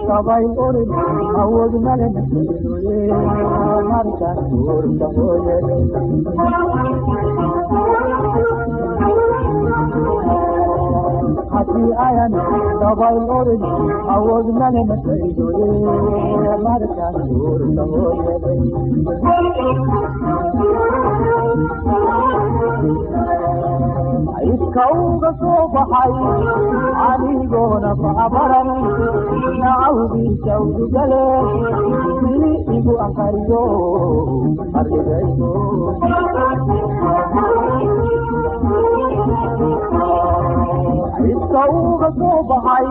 Sabai orin awod male marka tur sahoye hati ayan sabai orin awod male marka tur sahoye iskauga soo baxay anigoona babaran nacawdii sawdigale wili igu aqariyo argagaydo iskauga soo baxay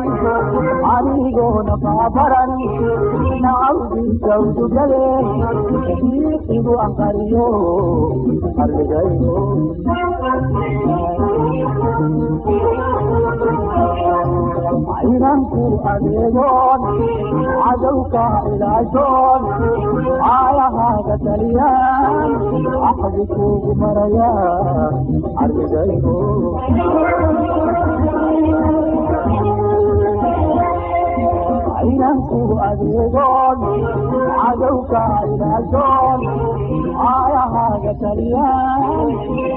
anigoona babaran nacawdii sawdigale wili igu aqariyo argagaydo عينانكو أديدون عدوكا إلاشون آيا هذا تليان أحدكو مريان عرجيكو عينانكو أديدون عدوكا إلاشون آيا هذا تليان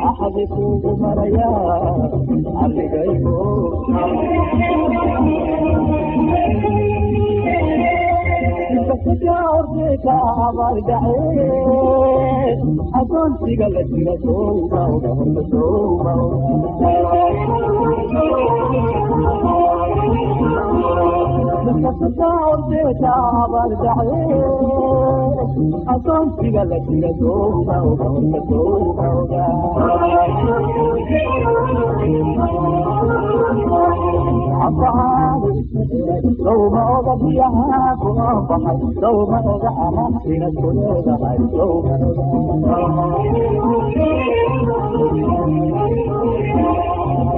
أحدكو مريان عرجيكو تجاوزك أبغى دعيت أكون سجلت رسوما ورسوما تجاوزك أبغى دعيت أكون سجلت رسوما ورسوما عطاني لو ما أغضيها كنفحي لو ما أغحها من الكلية لو ما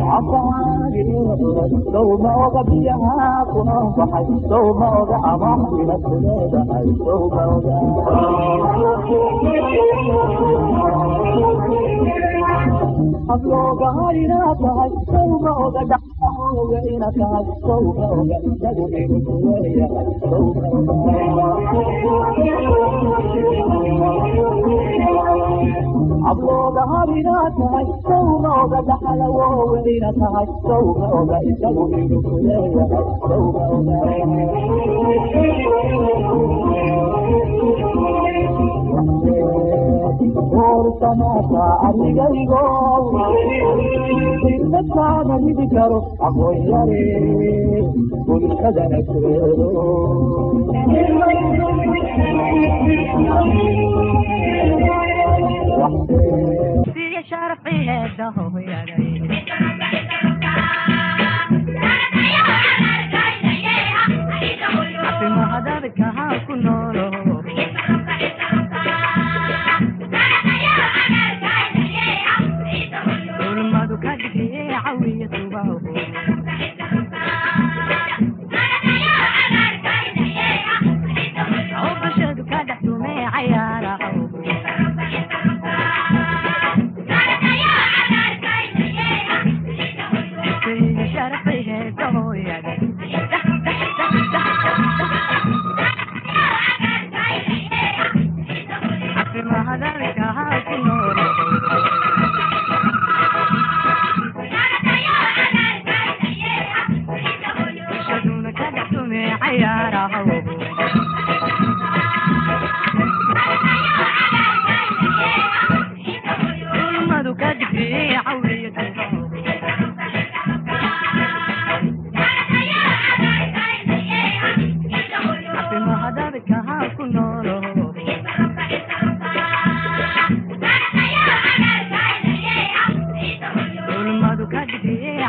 عطاني لو ما أغضيها كنفحي لو ما أغحها من الكلية لو ما أبلغ هاينا تهي سوف أغدع أغينا تهي سوف أغدع تدعين كوية سوف أبلغ هاينا تهي سوف أغدع أغينا تهي سوف أغدع تدعين كوية سوف ورسماتا أريجيغو إنسانا يذكروا أقوياري كل خدنا كريرو في شرقي هذا هو يا ريت ما هذا بكها كنورو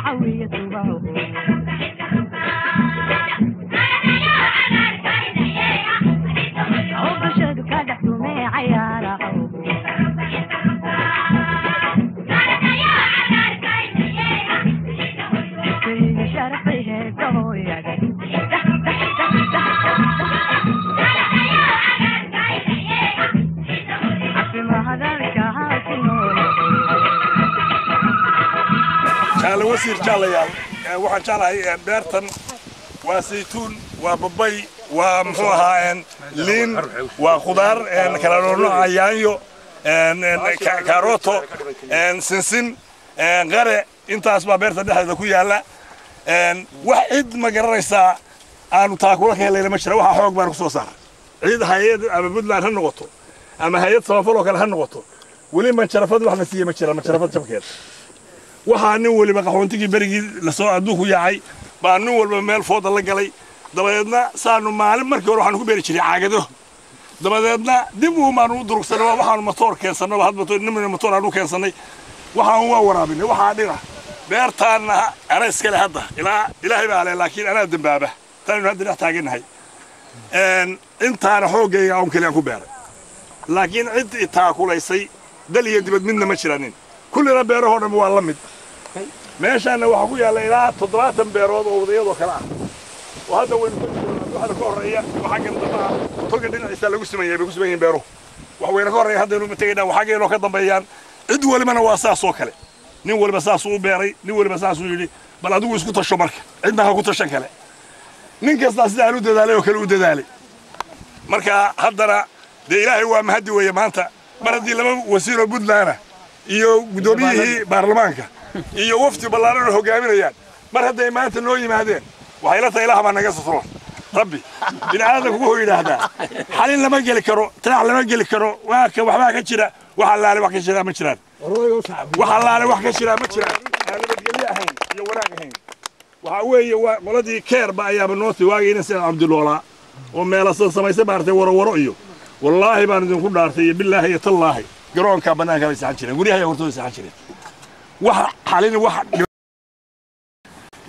حوية تباهو عوض شدو كادح دومي عيارة في شرفيه دهوية جعل وسير جعليال waxaan jeclahay beertan waa saytuun waa babay waa muxuu ahaa liin waa khudaar kala nooc yaanyo karooto sinsin qare intaas baa beerta dhexdeeda ku yaala wax cid ma garanaysaa aanu taakula ka helayna ma jira waxa xoog baan ku soo saaray cid hay'ad ama Puntland ha noqoto ama hay'ad samafal oo kale ha noqoto wali ma jarafad wax la siiyay ma jira ma jarafad jabkeed waxaa nin waliba qaxoontigii berigii la soo adduunku yaacay baa nin walba meel fooda la galay dabadeedna saanu maalin markii hore waxaan ku beeri jiray caagado dabadeedna dib uu maanu durugsanay waxaan matoor keensanay hadba matoor aanu keensanay waxaan waa waraabinay waxaa dhina beertaana ana iska leh hadda ilaahay baa leh laakiin ana dambaaba tan hadda dhex taaganahay intaana xoogayga aan kaliya ku beeray laakiin cid taakulaysay dal iyo dibad midna ma jiranin kullina beerahoodna waa la mid meeshaana waxa ku yaala ilaa 70 beerood oo wadayado kala ah oo hadda weyn waxa ka horeeya waxa kan daba toga dhinaciisa lagu sameeyay beero wax weyn ka horeeya hadda inuu tagayna waxa geeno ka dambeeyaan cid walibana waa saas oo kale nin waliba saas uu beeray nin waliba saas uu yiri bal adigu isku tasho marka cidna ha ku tashan kale nin kasta sida uu dadaalay oo kale uu dadaalay marka haddana ilaahay waa mahadi weeye maanta maradii laba wasiiro Puntland iyo gudoomiyihii baarlamaanka iyo wafdi ballaaran hogaaminayaan mar hadday maanta noo yimaadeen waxay la tahay ilaah baa naga soo rabbi bini'aadamku wuxuu yiraahdaa xalin lama geli karo tanac lama geli karo waxba ka jira waxa laale wax ka jira ma jiraan waxa laale wax ka jira ma jiraan nabadgelyo ahayn iyo wanaag ahayn waxa weeye qoladii keer ba ayaaba nooti waagayna sida Cabduloola oo meelasan samaysay baartay waro iyo wallaahi baan idinku dhaartay billaahi iyo tallaahi garoonka banaanka bay saxan jireen guriyaha hortooda saxan jireen wax xalin wax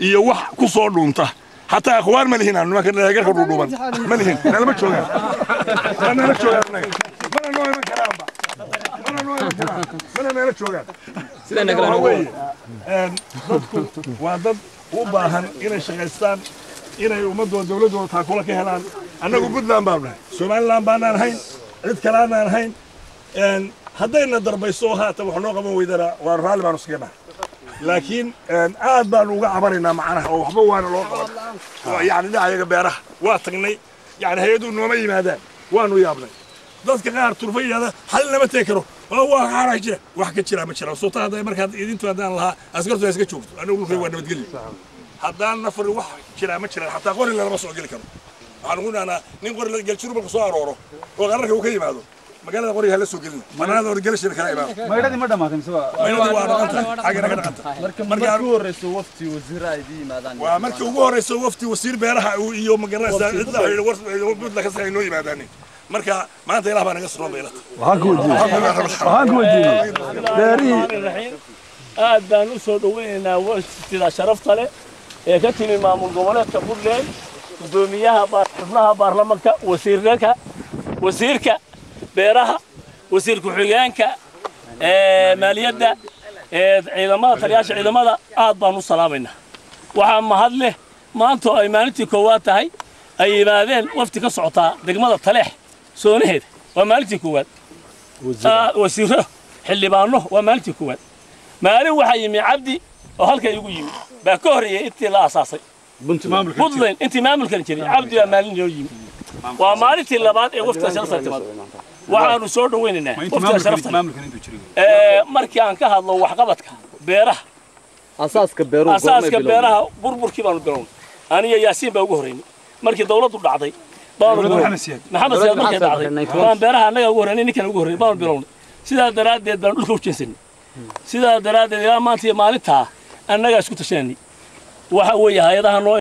iyo wax ku soo dhuunta hatta akhwaan ma lihin aanu marka garka dhuuban ma lihin nalama joogaan nalama joogaan mana noo karaamba mana nala joogaan sida nagala dadku waa dad u baahan inay shaqaystaan inay ummadooda dawladooda taakula ka helaan annagu Puntland baan nahay Somaliland baan nahay cid kale aan nahay haddayna darbayso haata wax noo qaban weydana waa raali baan iska nahay laakiin aad baan uga cabaraynaa macnaha oo waxba waana loo qaban yaani dhacayaga beeraha waa tagnay yaani hay'adu nooma yimaadaan waanu yaabnay dadka qaar turfayada hal lama teen karo oo waa xaraaj jira wax ka jira ma jira soo taada markaad idintu hadaan lahaa askartu iska joogto anigu wuxuu waa nabadgelyo haddaan nafar wax jira ma jira hatta qori lama soo gali karo waxaan ugu naanaa nin qori la gal jiro soo arooro oo qararka uu ka yimaado magaalada qoriga la soo gelin manada wargalashada kala imaan maydadi ma dhamaatay soo maydadi waa dhaqanta xagga naga dhaqanta markii ugu horeyso wafti wasiir ay yimaadaan waa markii ugu horeyso wafti wasiir beeraha iyo magaalada cidda ay warta ka saynoo yimaadaan marka maanta ilaah baa naga soo beelata waxaan ku weydiinay beerihi aad baan u soo dhaweynaa waftiga sharafta leh ee ka timi maamul goboleedka Puntland gudoomiyaha xubnaha baarlamaanka wasiirka beeraha wasiir ku-xigeenka maaliyadda ciidamada taliyaasha ciidamada aad baan u salaamayna waxa mahad leh maanta ay maalintii koowaad tahay ay yimaadeen wafti ka socota degmada Taleex soonaheed waa maalintii koowaad wasiiro xildhibaano waa maalintii koowaad maalin waxa yimi Cabdi oo halka igu yimi baa ka horeeyay intii la asaasay Puntland intii maamulkan jiray Cabdi waa maalin yoo yimi waa maalintii labaad ee waftiga sharafta timid waxaanu soo dhaweynaynaa waftiga sharafta markii aan ka hadlo wax qabadka beeraha asaaska beeraha burburkii baanu bilownay aniga Yaasiin baa ugu horeeyay markii dawladdu dhacday maxamed siyaad markii dhacday baan beeraha anaga ugu horeeyay ninkan ugu horeeyay baanu bilownay sidaa daraadeed baan dhulka u jeensanay sidaa daraadeed ilaa maanta maalinta annaga isku tashanay waxa weeye hay'adaha noo